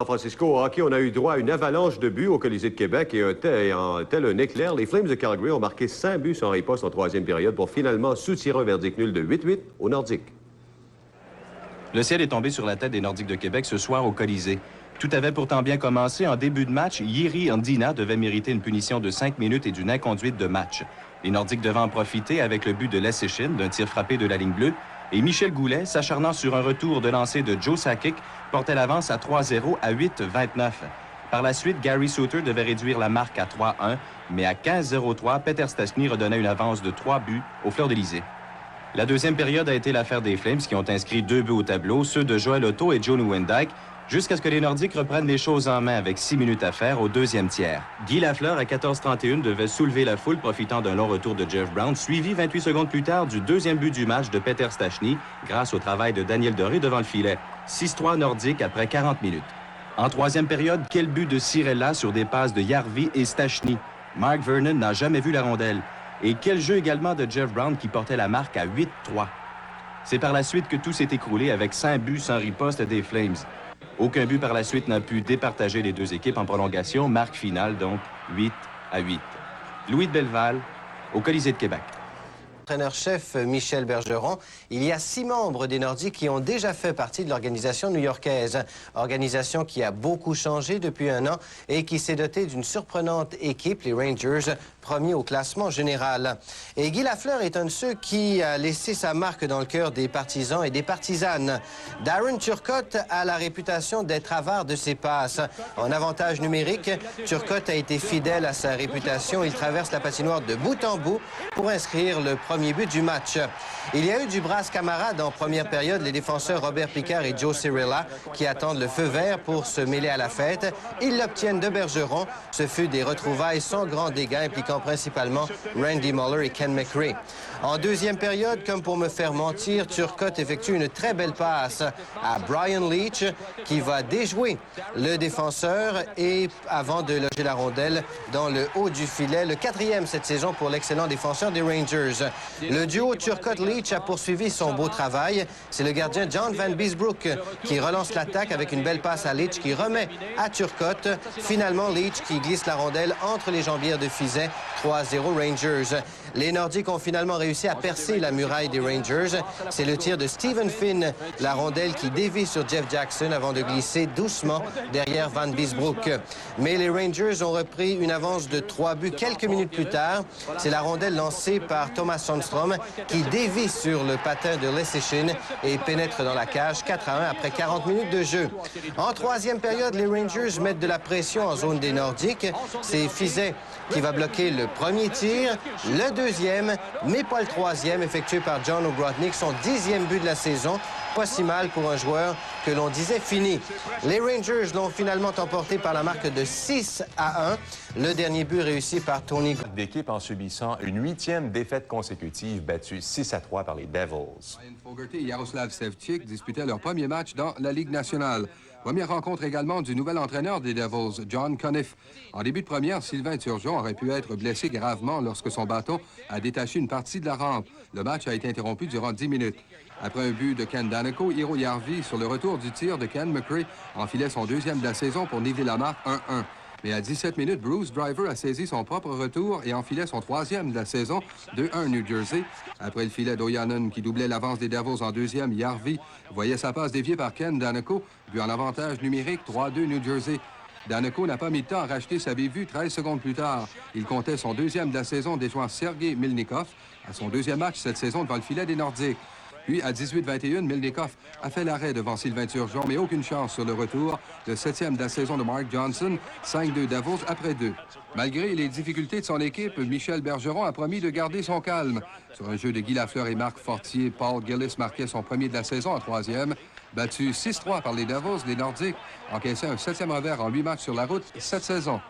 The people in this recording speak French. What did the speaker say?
San Francisco, au hockey, on a eu droit à une avalanche de buts au Colisée de Québec et en tel un éclair, les Flames de Calgary ont marqué 5 buts sans riposte en troisième période pour finalement soutirer un verdict nul de 8-8 aux Nordiques. Le ciel est tombé sur la tête des Nordiques de Québec ce soir au Colisée. Tout avait pourtant bien commencé. En début de match, Jiri Andina devait mériter une punition de 5 minutes et d'une inconduite de match. Les Nordiques devaient en profiter avec le but de Leschyshyn d'un tir frappé de la ligne bleue. Et Michel Goulet, s'acharnant sur un retour de lancer de Joe Sakic, portait l'avance à 3-0 à 8-29. Par la suite, Gary Suter devait réduire la marque à 3-1, mais à 15-03, Peter Stastny redonnait une avance de 3 buts aux Fleurs-d'Élysée. La deuxième période a été l'affaire des Flames qui ont inscrit 2 buts au tableau, ceux de Joel Otto et Joe Nieuwendyk, jusqu'à ce que les Nordiques reprennent les choses en main avec 6 minutes à faire au deuxième tiers. Guy Lafleur, à 14-31, devait soulever la foule profitant d'un long retour de Jeff Brown, suivi 28 secondes plus tard du deuxième but du match de Peter Stastny, grâce au travail de Daniel Doré devant le filet. 6-3 Nordiques après 40 minutes. En troisième période, quel but de Cirella sur des passes de Järvi et Stastny. Mark Vernon n'a jamais vu la rondelle. Et quel jeu également de Jeff Brown qui portait la marque à 8-3. C'est par la suite que tout s'est écroulé avec 5 buts sans riposte des Flames. Aucun but par la suite n'a pu départager les deux équipes en prolongation. Marque finale, donc 8-8. Louis de Belleval, au Colisée de Québec. Entraîneur-chef Michel Bergeron, il y a 6 membres des Nordiques qui ont déjà fait partie de l'organisation new-yorkaise. Organisation qui a beaucoup changé depuis un an et qui s'est dotée d'une surprenante équipe, les Rangers, premier au classement général. Et Guy Lafleur est un de ceux qui a laissé sa marque dans le cœur des partisans et des partisanes. Darren Turcotte a la réputation d'être avare de ses passes. En avantage numérique, Turcotte a été fidèle à sa réputation. Il traverse la patinoire de bout en bout pour inscrire le premier but du match. Il y a eu du brasse camarade en première période. Les défenseurs Robert Picard et Joe Cirella qui attendent le feu vert pour se mêler à la fête. Ils l'obtiennent de Bergeron. Ce fut des retrouvailles sans grand dégât impliquant principalement Randy Muller et Ken McRae. En deuxième période, comme pour me faire mentir, Turcotte effectue une très belle passe à Brian Leetch qui va déjouer le défenseur et avant de loger la rondelle dans le haut du filet, le 4e cette saison pour l'excellent défenseur des Rangers. Le duo Turcotte-Leetch a poursuivi son beau travail. C'est le gardien John Van Beesbrook qui relance l'attaque avec une belle passe à Leetch qui remet à Turcotte. Finalement, Leetch qui glisse la rondelle entre les jambières de Fizet. 3-0 Rangers. Les Nordiques ont finalement réussi à percer la muraille des Rangers. C'est le tir de Stephen Finn, la rondelle qui dévie sur Jeff Jackson avant de glisser doucement derrière Van Beesbrook. Mais les Rangers ont repris une avance de 3 buts quelques minutes plus tard. C'est la rondelle lancée par Thomas Sundstrom qui dévie sur le patin de Leschyshyn et pénètre dans la cage 4-1 après 40 minutes de jeu. En troisième période, les Rangers mettent de la pression en zone des Nordiques. C'est Fizet qui va bloquer le premier tir, le deuxième, mais pas le troisième, effectué par John O'Grotnick, son 10e but de la saison. Pas si mal pour un joueur que l'on disait fini. Les Rangers l'ont finalement emporté par la marque de 6-1. Le dernier but réussi par Tony d'équipe en subissant une 8e défaite consécutive battue 6-3 par les Devils. Ryan Fogarty et Jaroslav Sevcik disputaient leur premier match dans la Ligue nationale. Première rencontre également du nouvel entraîneur des Devils, John Conniff. En début de première, Sylvain Turgeon aurait pu être blessé gravement lorsque son bâton a détaché une partie de la rampe. Le match a été interrompu durant 10 minutes. Après un but de Ken Daneyko, Hiro Järvi, sur le retour du tir de Ken McRae, enfilait son 2e de la saison pour niveler la marque 1-1. Mais à 17 minutes, Bruce Driver a saisi son propre retour et enfilait son 3e de la saison, 2-1 New Jersey. Après le filet d'Oyanen qui doublait l'avance des Devils en 2e, Järvi voyait sa passe déviée par Ken Daneyko, but en avantage numérique 3-2 New Jersey. Daneyko n'a pas mis de temps à racheter sa bévue 13 secondes plus tard. Il comptait son 2e de la saison déjouant Sergei Milnikov à son 2e match cette saison devant le filet des Nordiques. Puis, à 18-21, Milnikov a fait l'arrêt devant Sylvain Turgeon, mais aucune chance sur le retour. Le 7e de la saison de Mark Johnson, 5-2 Devils après 2. Malgré les difficultés de son équipe, Michel Bergeron a promis de garder son calme. Sur un jeu de Guy Lafleur et Marc Fortier, Paul Gillis marquait son premier de la saison en 3e. Battu 6-3 par les Devils, les Nordiques encaissaient un 7e revers en 8 matchs sur la route cette saison.